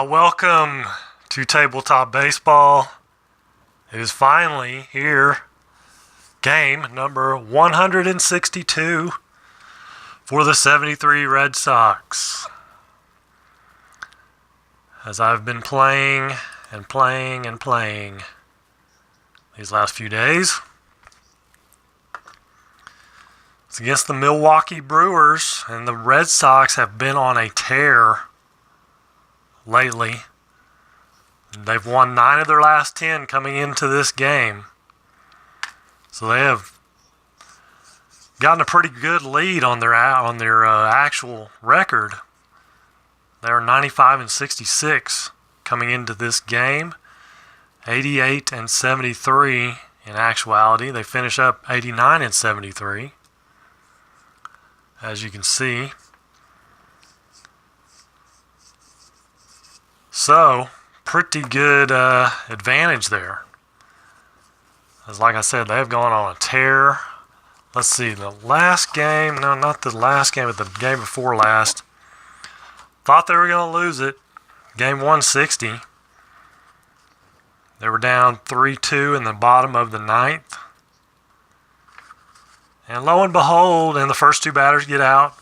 Welcome to Tabletop Baseball. It is finally here. Game number 162 for the 73 Red Sox. As I've been playing these last few days, it's against the Milwaukee Brewers, and the Red Sox have been on a tear lately. They've won 9 of their last 10 coming into this game. So they have gotten a pretty good lead on their actual record. They're 95-66 coming into this game. 88-73 in actuality. They finish up 89-73. As you can see. So, pretty good advantage there. As like I said, they've gone on a tear. Let's see, the last game, no, not the last game, but the game before last. Thought they were going to lose it. Game 160. They were down 3-2 in the bottom of the ninth. And lo and behold, and the first 2 batters get out.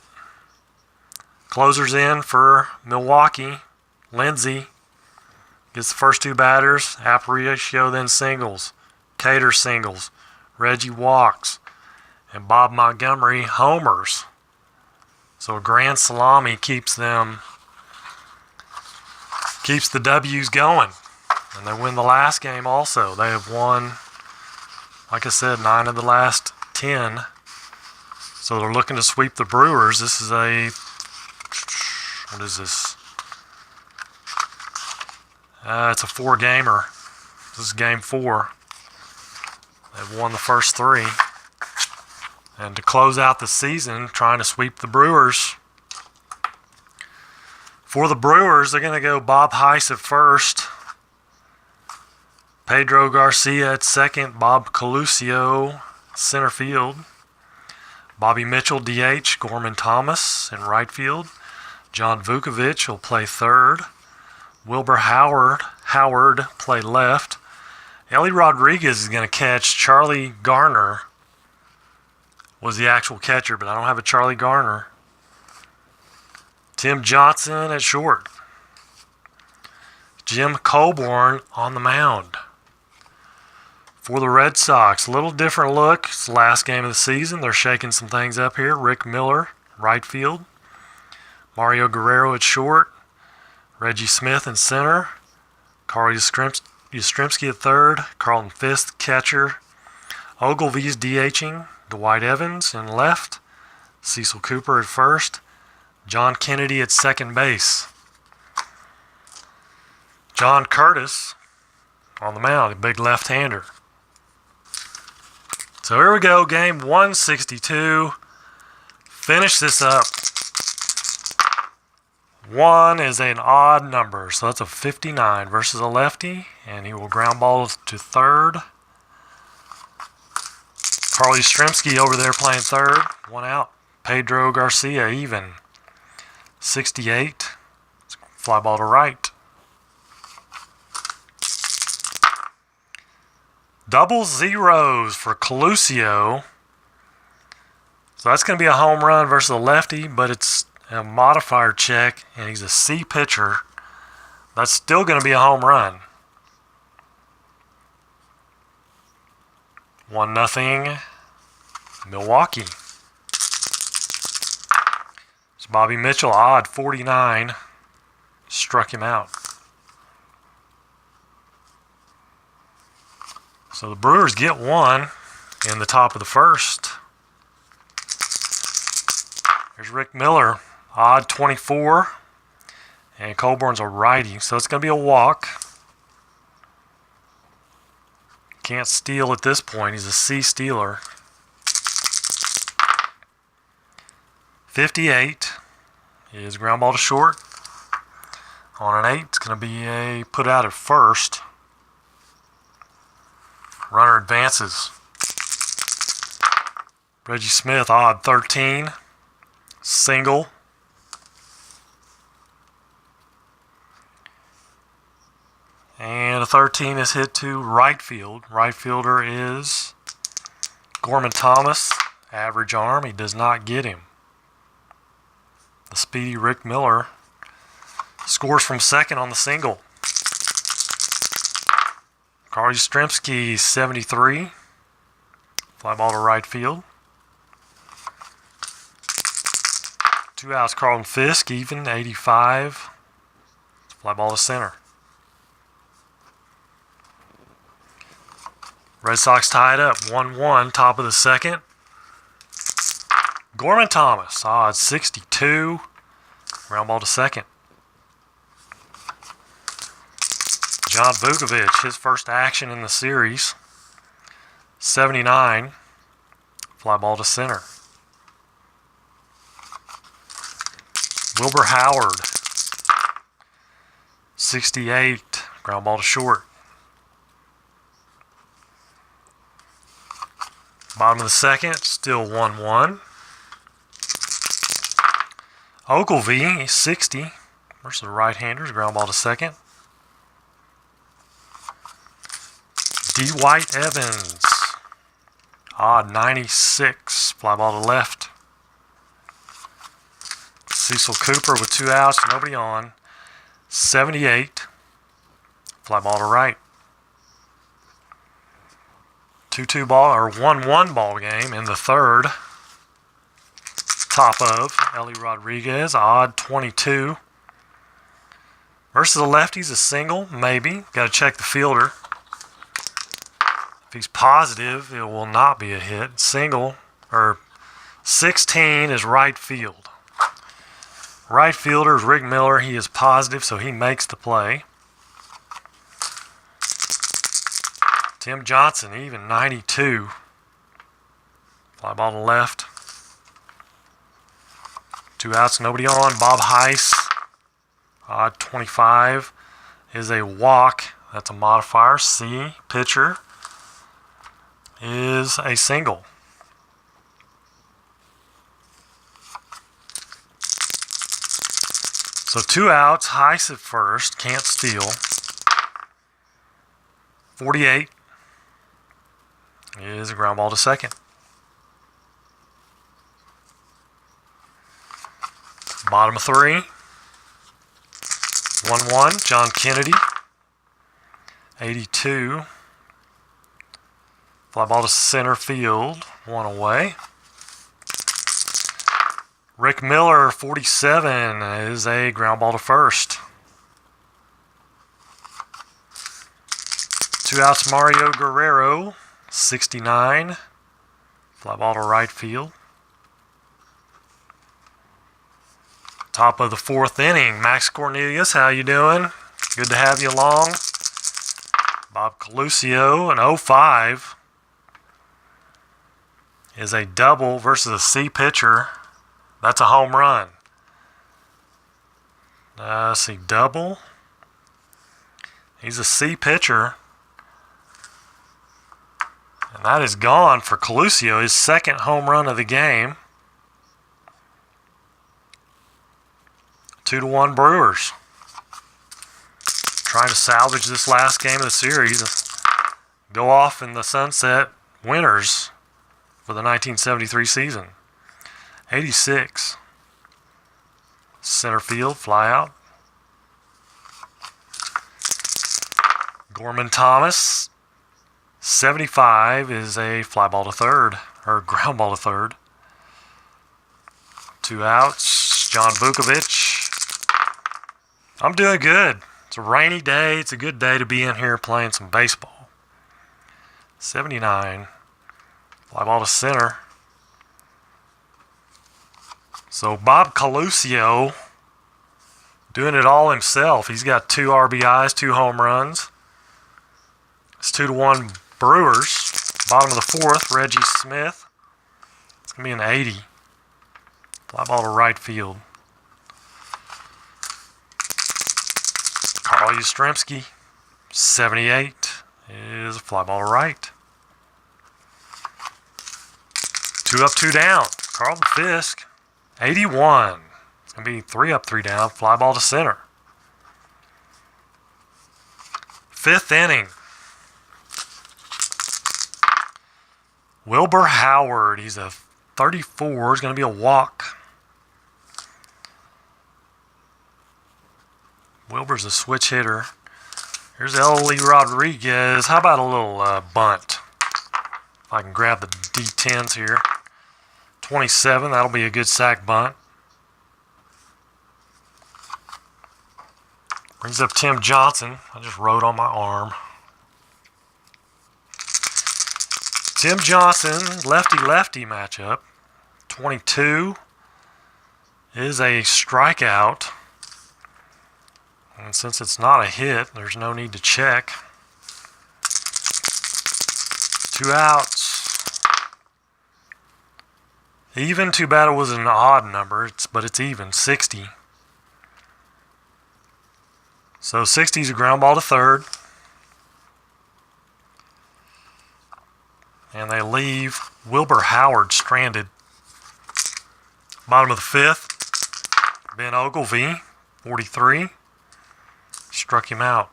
Closers in for Milwaukee. Lindsey gets the first 2 batters. Aparicio then singles. Cater singles. Reggie walks. And Bob Montgomery homers. So a grand salami keeps the W's going. And they win the last game also. They have won, like I said, 9 of the last 10. So they're looking to sweep the Brewers. This is what is this? It's a 4-gamer. This is game 4. They've won the first 3. And to close out the season, trying to sweep the Brewers. For the Brewers, they're going to go Bob Heiss at first. Pedro Garcia at second. Bob Coluccio, center field. Bobby Mitchell, DH. Gorman Thomas in right field. John Vukovic will play third. Wilbur Howard play left. Ellie Rodriguez is going to catch. Charlie Garner was the actual catcher, but I don't have a Charlie Garner. Tim Johnson at short. Jim Colborn on the mound. For the Red Sox, a little different look. It's the last game of the season. They're shaking some things up here. Rick Miller, right field. Mario Guerrero at short. Reggie Smith in center. Carl Yastrzemski at third. Carlton Fisk, catcher. Ogilvy's DHing. Dwight Evans in left. Cecil Cooper at first. John Kennedy at second base. John Curtis on the mound, a big left-hander. So here we go, game 162. Finish this up. 1 is an odd number, so that's a 59 versus a lefty, and he will ground ball to third. Carl Yastrzemski over there playing third, 1 out. Pedro Garcia even. 68, fly ball to right. Double zeros for Coluccio. So that's going to be a home run versus a lefty, but it's a modifier check, and he's a C pitcher. That's still going to be a home run. 1-0 Milwaukee. So Bobby Mitchell, odd 49, struck him out. So the Brewers get 1 in the top of the first. Here's Rick Miller, odd 24, and Colborn's a righty, so it's going to be a walk. Can't steal at this point. He's a C stealer. 58 is ground ball to short. On an 8, it's going to be a put out at first. Runner advances. Reggie Smith, odd 13. Single. 13 is hit to right field. Right fielder is Gorman Thomas. Average arm. He does not get him. The speedy Rick Miller scores from second on the single. Carl Yastrzemski, 73. Fly ball to right field. 2 outs, Carlton Fisk, even, 85. Fly ball to center. Red Sox tied up, 1-1, top of the second. Gorman Thomas, odds 62. Ground ball to second. John Vukovic, his first action in the series. 79. Fly ball to center. Wilbur Howard, 68. Ground ball to short. Bottom of the second, still 1-1. Ogilvy, 60. Versus the right-handers. Ground ball to second. D. White Evans, odd 96. Fly ball to left. Cecil Cooper with 2 outs, nobody on. 78. Fly ball to right. 2-2 ball, or 1-1 ball game in the third. Top of Ellie Rodriguez, odd 22. Versus the lefties, a single, maybe. Got to check the fielder. If he's positive, it will not be a hit. Single, or 16 is right field. Right fielder is Rick Miller. He is positive, so he makes the play. Tim Johnson, even, 92. Fly ball to left. 2 outs, nobody on. Bob Heiss, odd 25, is a walk. That's a modifier. C, pitcher, is a single. So 2 outs, Heiss at first, can't steal. 48 is a ground ball to second. Bottom of 3. 1-1, John Kennedy. 82. Fly ball to center field, 1 away. Rick Miller, 47, is a ground ball to first. 2 outs, Mario Guerrero, 69. Fly ball to right field. Top of the 4th inning, Max Cornelius, how you doing? Good to have you along. Bob Coluccio, an 05, is a double versus a C pitcher. That's a home run. See, double. He's a C pitcher. And that is gone for Coluccio, his second home run of the game. 2-1 Brewers. Trying to salvage this last game of the series. Go off in the sunset winners for the 1973 season. 86. Center field, fly out. Gorman Thomas, 75, is a fly ball to third, or ground ball to third. 2 outs, John Vukovic. I'm doing good. It's a rainy day. It's a good day to be in here playing some baseball. 79. Fly ball to center. So Bob Coluccio doing it all himself. He's got 2 RBIs, 2 home runs. It's 2-1 Brewers. Bottom of the 4th, Reggie Smith. It's going to be an 80. Fly ball to right field. Carl Yastrzemski, 78, is a fly ball to right. 2 up, 2 down. Carlton Fisk, 81. It's going to be 3 up, 3 down. Fly ball to center. Fifth inning. Wilbur Howard, he's a 34, is going to be a walk. Wilbur's a switch hitter. Here's Ellie Rodriguez. How about a little bunt? If I can grab the D10s here. 27, that'll be a good sack bunt. Brings up Tim Johnson. I just wrote on my arm. Tim Johnson, lefty-lefty matchup. 22 is a strikeout. And since it's not a hit, there's no need to check. 2 outs. Even, too bad it was an odd number, but it's even, 60. So 60 is a ground ball to third. And they leave Wilbur Howard stranded. Bottom of the fifth, Ben Ogilvie, 43, struck him out.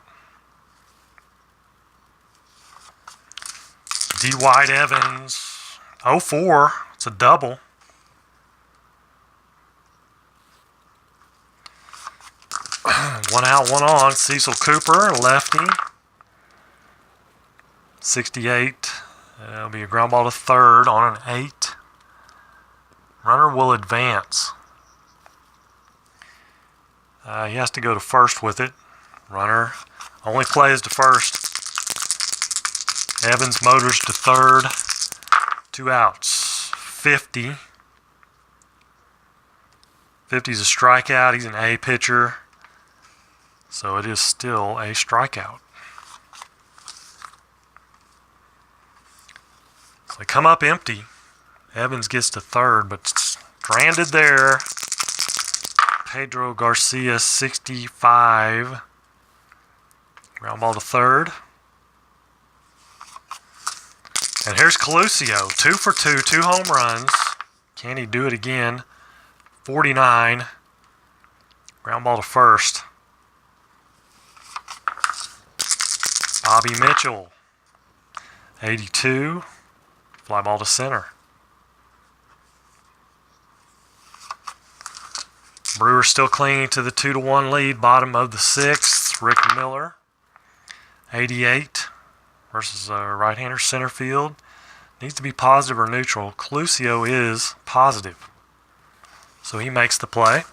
D. White Evans, 04, it's a double. One out, one on. Cecil Cooper, lefty, 68. It'll be a ground ball to third on an 8. Runner will advance. He has to go to first with it. Runner only plays to first. Evans motors to third. 2 outs. 50. 50 is a strikeout. He's an A pitcher. So it is still a strikeout. So they come up empty. Evans gets to third, but stranded there. Pedro Garcia, 65. Ground ball to third. And here's Coluccio, 2 for 2, 2 home runs. Can he do it again? 49. Ground ball to first. Bobby Mitchell, 82. Fly ball to center. Brewers still clinging to the 2-1 lead. Bottom of the sixth, Rick Miller, 88 versus right-hander center field. Needs to be positive or neutral. Coluccio is positive, so he makes the play.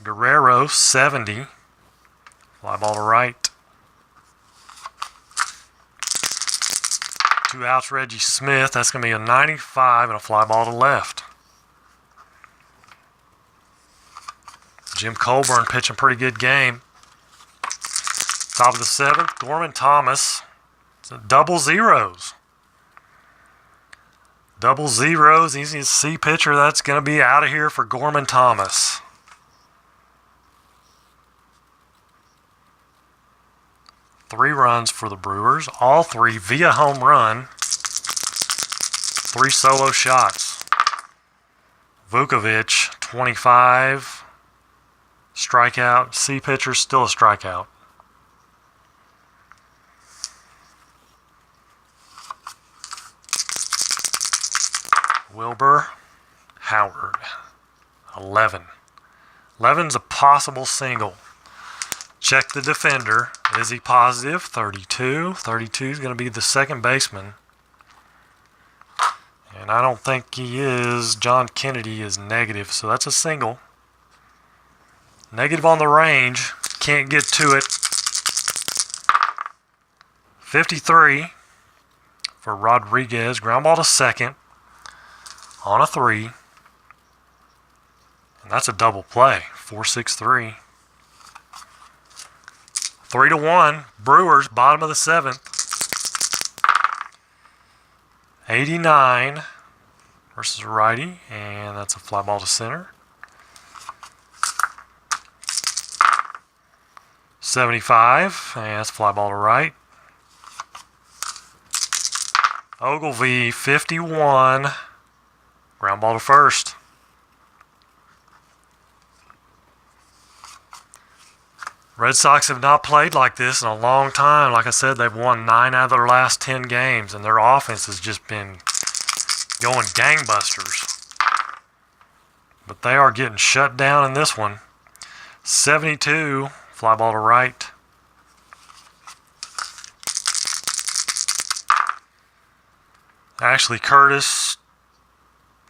Guerrero, 70. Fly ball to right. 2 outs, Reggie Smith. That's going to be a 95 and a fly ball to left. Jim Colburn pitching pretty good game. Top of the seventh, Gorman Thomas. It's a double zeros. Double zeros, easy to see pitcher. That's going to be out of here for Gorman Thomas. Three runs for the Brewers, all three via home run. 3 solo shots. Vukovic, 25. Strikeout. C pitcher, still a strikeout. Wilbur Howard, 11. 11's a possible single. Check the defender. Is he positive? 32. 32 is going to be the second baseman. And I don't think he is. John Kennedy is negative, so that's a single. Negative on the range. Can't get to it. 53 for Rodriguez. Ground ball to second on a 3. And that's a double play. 4-6-3. 3-1. Brewers, bottom of the seventh. 89 versus a righty, and that's a fly ball to center. 75, and that's a fly ball to right. Ogilvie, 51. Ground ball to first. Red Sox have not played like this in a long time. Like I said, they've won 9 out of their last 10 games, and their offense has just been going gangbusters. But they are getting shut down in this one. 72, fly ball to right. Ashley Curtis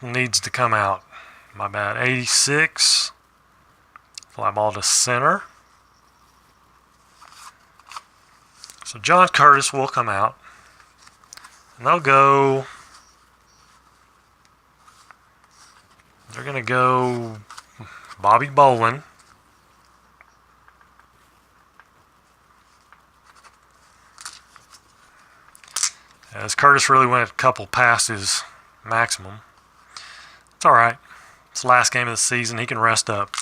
needs to come out. My bad. 86, fly ball to center. So John Curtis will come out. And they're going to go Bobby Bolin. As Curtis really went a couple past his maximum. It's all right. It's the last game of the season. He can rest up.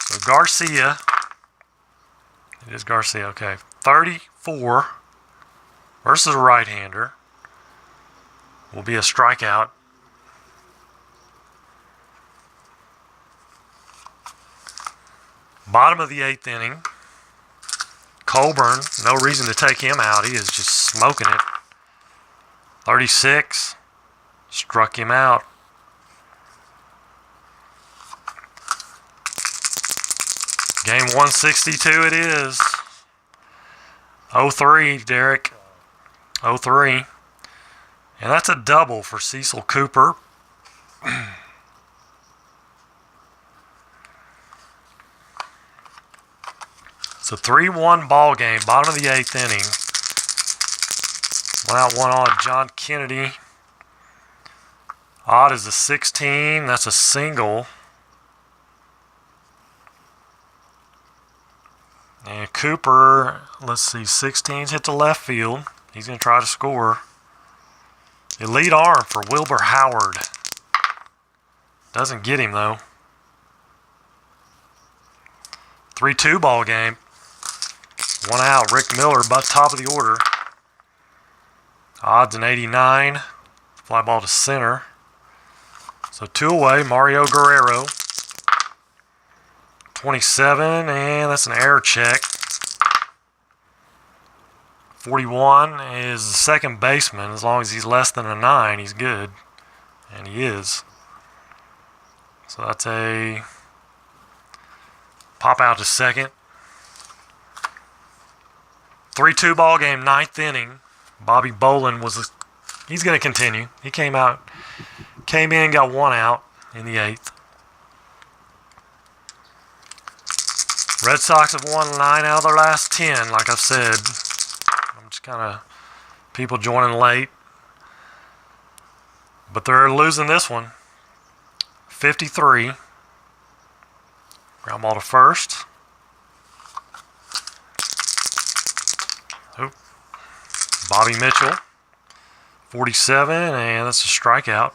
So Garcia. It is Garcia, okay. 34 versus a right-hander. Will be a strikeout. Bottom of the 8th inning. Colburn, no reason to take him out. He is just smoking it. 36, struck him out. Game 162 it is. 0-3, Derek. 0-3. And that's a double for Cecil Cooper. It's a 3-1 ball game, bottom of the 8th inning. 1 out, 1 on. John Kennedy. Odd is a 16. That's a single. And Cooper, let's see, 16's hit to left field. He's going to try to score. Elite arm for Wilbur Howard. Doesn't get him, though. 3-2 ball game. 1 out. Rick Miller, but top of the order. Odds an 89. Fly ball to center. So 2 away. Mario Guerrero. 27, and that's an error check. 41 is the second baseman. As long as he's less than a 9, he's good. And he is. So that's a pop out to second. 3-2 ball game, 9th inning. Bobby Bolin he's going to continue. He came in, got 1 out in the 8th. Red Sox have won 9 out of their last 10, like I've said. I'm just kind of people joining late. But they're losing this one. 53. Ground ball to first. Oop. Bobby Mitchell. 47, and that's a strikeout.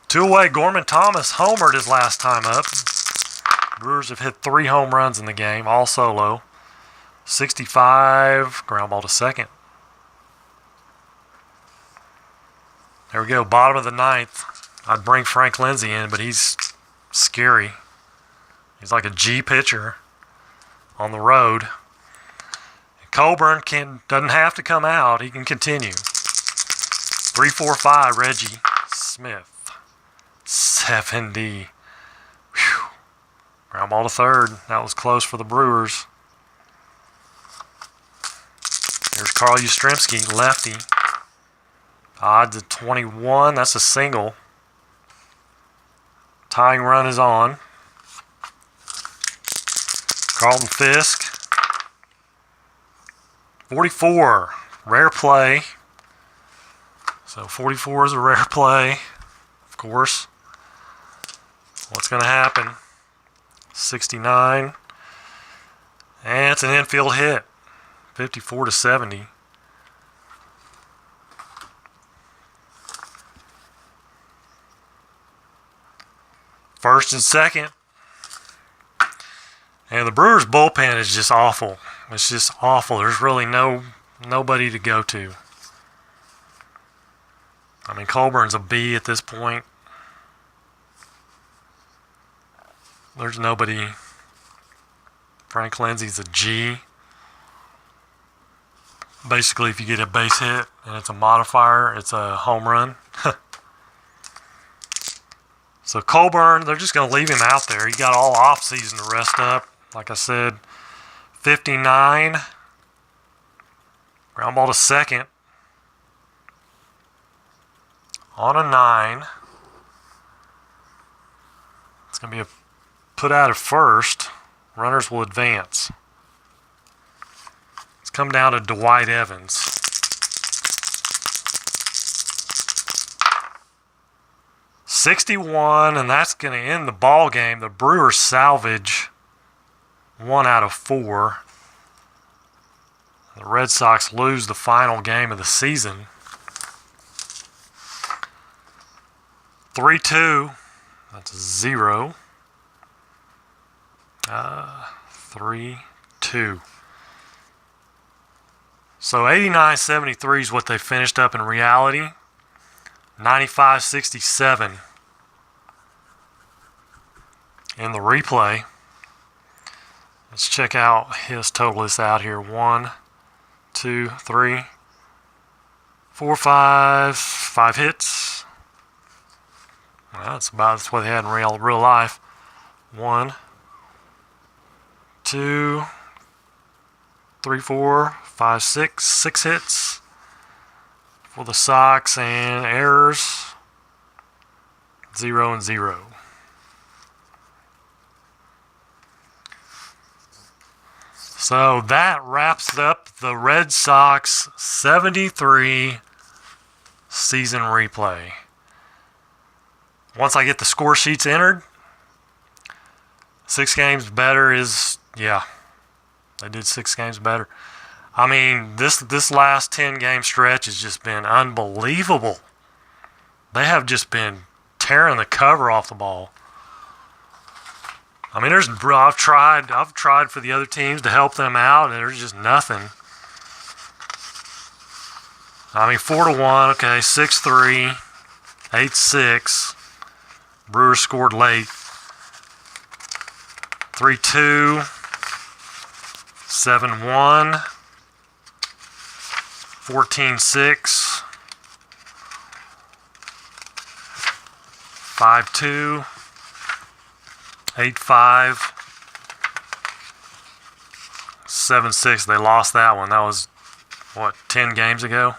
2 away. Gorman Thomas homered his last time up. Brewers have hit 3 home runs in the game, all solo. 65, ground ball to second. There we go, bottom of the 9th. I'd bring Frank Lindsay in, but he's scary. He's like a G pitcher on the road. Colburn doesn't have to come out. He can continue. 3-4-5, Reggie Smith. 70. Whew. Ground ball to third. That was close for the Brewers. There's Carl Yastrzemski, lefty. Odds of 21. That's a single. Tying run is on. Carlton Fisk. 44. Rare play. So 44 is a rare play, of course. What's going to happen? 69. And it's an infield hit. 54-70. First and second. And the Brewers bullpen is just awful. It's just awful. There's really nobody to go to. I mean, Colburn's a B at this point. There's nobody. Frank Lindsay's a G. Basically, if you get a base hit and it's a modifier, it's a home run. So Colburn, they're just going to leave him out there. He got all off season to rest up. Like I said, 59. Ground ball to second. On a 9. It's going to be a put out at first. Runners will advance. It's come down to Dwight Evans. .61, and that's going to end the ball game. The Brewers salvage 1 out of 4. The Red Sox lose the final game of the season. 3-2. That's a 0. 3-2. So 89-73 is what they finished up in reality. 95-67 in the replay. Let's check out his total is out here. 1, 2, 3, 4, 5 hits. Well, that's what they had in real life. 1, 2, 3, 4, 5, 6 hits for the Sox, and errors 0 and 0. So that wraps up the Red Sox 73 season replay. Once I get the score sheets entered, 6 games better is, yeah, they did 6 games better. I mean, this last 10-game stretch has just been unbelievable. They have just been tearing the cover off the ball. I mean, I've tried for the other teams to help them out, and there's just nothing. I mean, 4-1, okay, 6-3, 8-6. Brewers scored late. 3-2, 7-1, 14-6, 5-2, 8-5, 7-6. They lost that one. That was, 10 games ago?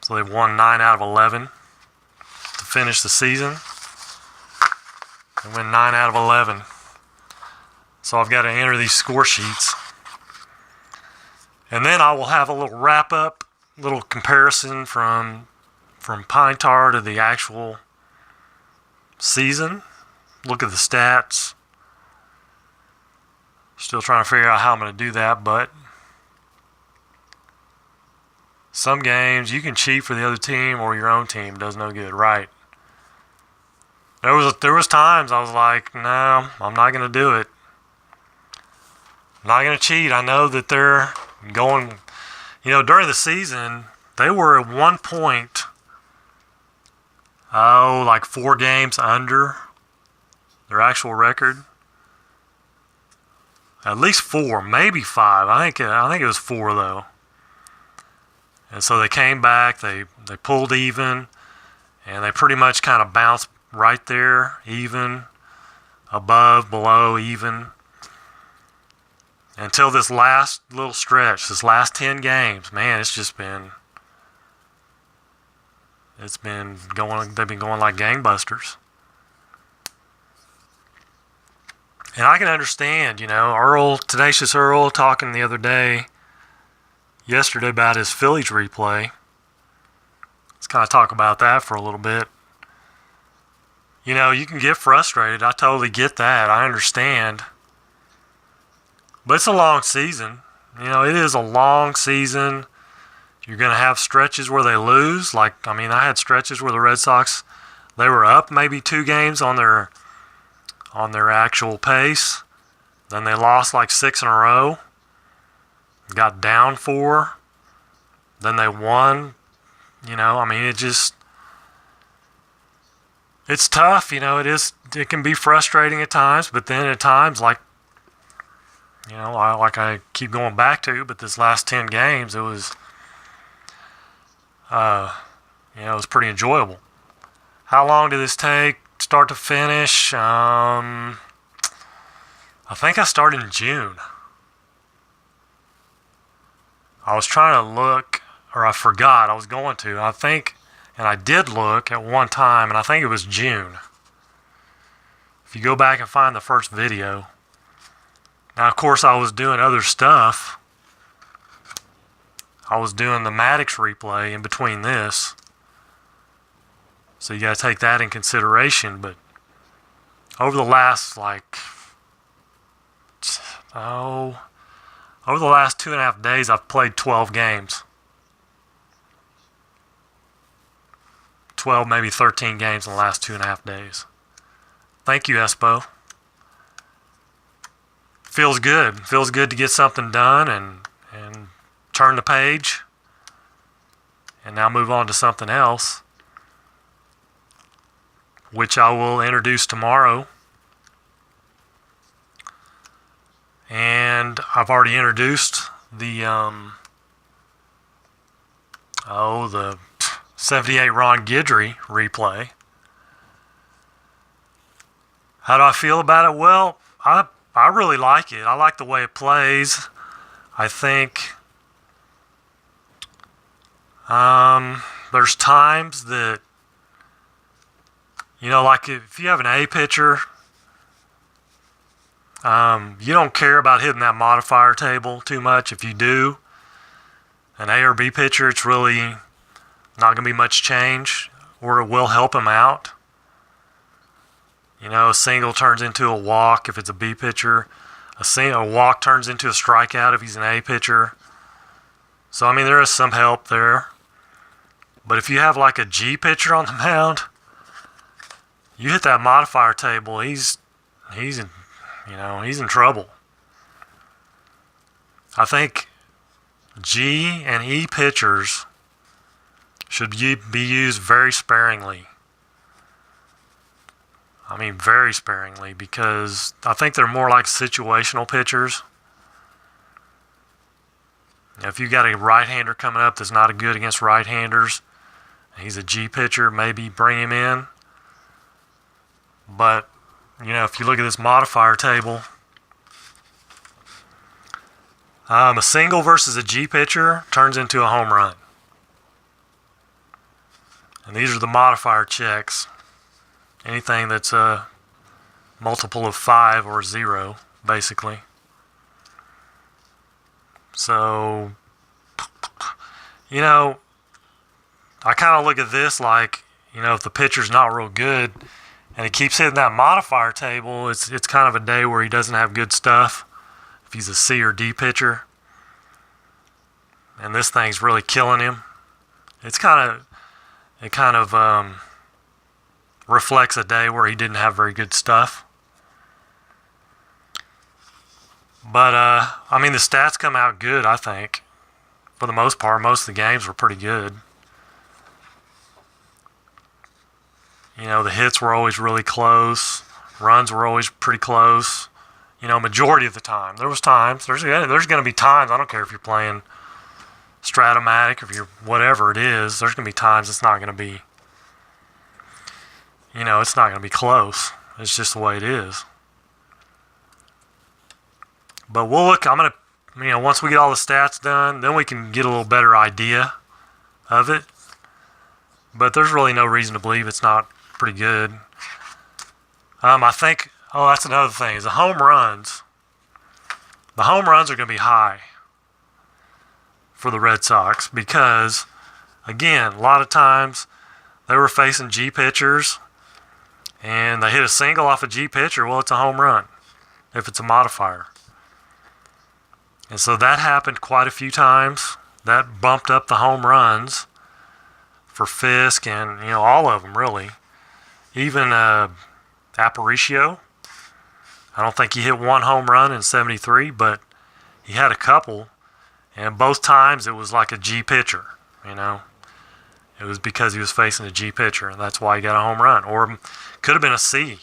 So they've won 9 out of 11 to finish the season. They win 9 out of 11. So I've got to enter these score sheets. And then I will have a little wrap-up, little comparison from Pine Tar to the actual season. Look at the stats. Still trying to figure out how I'm going to do that, but some games you can cheat for the other team or your own team. It does no good, right? There was times I was like, no, I'm not going to do it. I'm not going to cheat. I know that they're going, during the season, they were at one point, like 4 games under their actual record. At least 4, maybe 5. I think it was 4 though. And so they came back, they pulled even, and they pretty much kind of bounced right there, even, above, below, even, until this last little stretch, this last 10 games. Man, they've been going like gangbusters. And I can understand, Tenacious Earl talking the other day, yesterday, about his Phillies replay. Let's kind of talk about that for a little bit. You can get frustrated. I totally get that. I understand. But it's a long season. It is a long season. You're going to have stretches where they lose. I had stretches where the Red Sox, they were up maybe 2 games on their actual pace. Then they lost like 6 in a row. Got down 4. Then they won. It just... it's tough. It can be frustrating at times, but then at times, like, I keep going back to, but this last 10 games, it was, it was pretty enjoyable. How long did this take, start to finish? I think I started in June. I was trying to look, or I forgot I was going to. I think, and I did look at one time, and I think it was June. If you go back and find the first video. Now, of course, I was doing other stuff. I was doing the Maddox replay in between this. So you got to take that in consideration. But over the last, over the last 2.5 days, I've played 12 games. 12, maybe 13 games in the last 2.5 days. Thank you, Espo. Feels good. Feels good to get something done and turn the page and now move on to something else, which I will introduce tomorrow. And I've already introduced the 78 Ron Guidry replay. How do I feel about it? Well, I really like it. I like the way it plays. I think there's times that, like if you have an A pitcher, you don't care about hitting that modifier table too much. If you do, an A or B pitcher, it's really not going to be much change, or it will help him out. A single turns into a walk if it's a B pitcher. A walk turns into a strikeout if he's an A pitcher. So, there is some help there. But if you have like a G pitcher on the mound, you hit that modifier table, he's in trouble. I think G and E pitchers should be used very sparingly. Very sparingly, because I think they're more like situational pitchers. If you got a right-hander coming up that's not good against right-handers, he's a G pitcher, maybe bring him in. But, if you look at this modifier table, a single versus a G pitcher turns into a home run. And these are the modifier checks. Anything that's a multiple of 5 or 0, basically. So, I kind of look at this like, if the pitcher's not real good and he keeps hitting that modifier table, it's kind of a day where he doesn't have good stuff. If he's a C or D pitcher, and this thing's really killing him, it kind of reflects a day where he didn't have very good stuff. But, the stats come out good, I think. For the most part, most of the games were pretty good. The hits were always really close. Runs were always pretty close. Majority of the time. There was times. There's going to be times, I don't care if you're playing Stratomatic, if you're whatever it is, there's going to be times it's not going to be, it's not going to be close. It's just the way it is. But we'll look, once we get all the stats done, then we can get a little better idea of it. But there's really no reason to believe it's not pretty good. I think, that's another thing, is the home runs. The home runs are going to be high for the Red Sox because, again, a lot of times they were facing G pitchers and they hit a single off a G pitcher. Well, it's a home run if it's a modifier. And so that happened quite a few times. That bumped up the home runs for Fisk and, all of them, really. Even Aparicio. I don't think he hit one home run in 73, but he had a couple. And both times it was like a G pitcher, It It was because he was facing a G pitcher, and that's why he got a home run. Or could have been a C.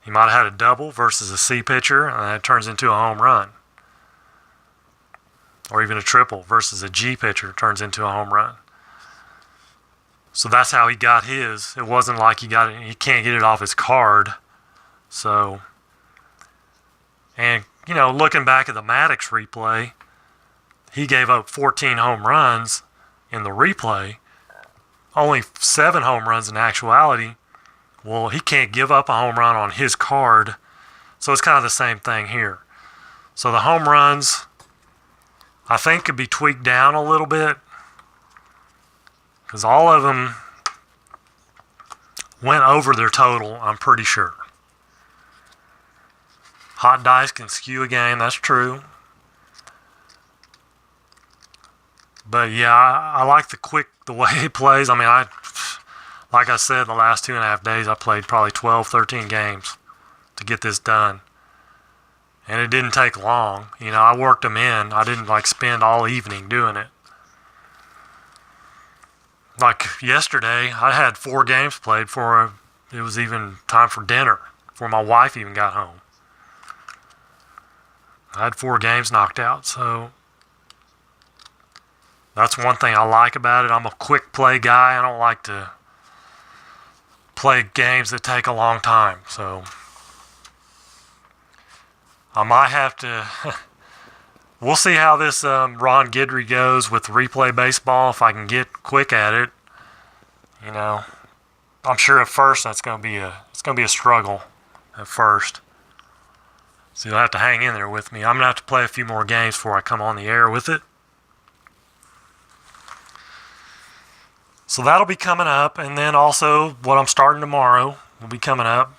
He might have had a double versus a C pitcher, and it turns into a home run. Or even a triple versus a G pitcher turns into a home run. So that's how he got his. It wasn't like he can't get it off his card. So, and, looking back at the Maddox replay, he gave up 14 home runs in the replay. Only 7 home runs in actuality. Well, he can't give up a home run on his card. So it's kind of the same thing here. So the home runs, I think, could be tweaked down a little bit, because all of them went over their total, I'm pretty sure. Hot dice can skew a game, that's true. But yeah, I like the way he plays. I mean, like I said, the last 2.5 days, I played probably 12, 13 games to get this done. And it didn't take long. I worked them in. I didn't spend all evening doing it. Like yesterday, I had 4 games played before it was even time for dinner, before my wife even got home. I had 4 games knocked out, so that's one thing I like about it. I'm a quick play guy. I don't like to play games that take a long time, so I might have to. We'll see how this Ron Guidry goes with replay baseball. If I can get quick at it, I'm sure at first it's going to be a struggle at first. So you'll have to hang in there with me. I'm going to have to play a few more games before I come on the air with it. So that'll be coming up, and then also what I'm starting tomorrow will be coming up.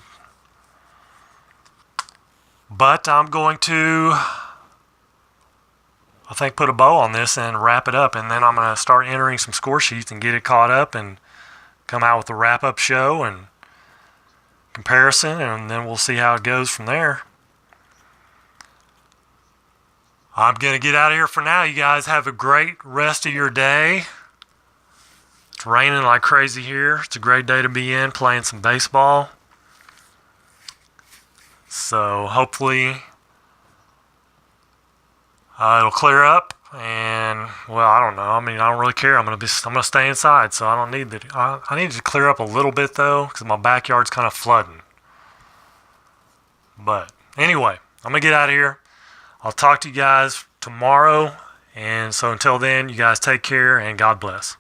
But I'm going to, I think, put a bow on this and wrap it up, and then I'm going to start entering some score sheets and get it caught up and come out with a wrap-up show and comparison, and then we'll see how it goes from there. I'm going to get out of here for now. You guys have a great rest of your day. It's raining like crazy here. It's a great day to be in playing some baseball. So hopefully it'll clear up, and I don't know. I mean, I don't really care. I'm gonna stay inside, so I don't need it. I need it to clear up a little bit though, because my backyard's kind of flooding. But anyway, I'm gonna get out of here. I'll talk to you guys tomorrow, and so until then, you guys take care and God bless.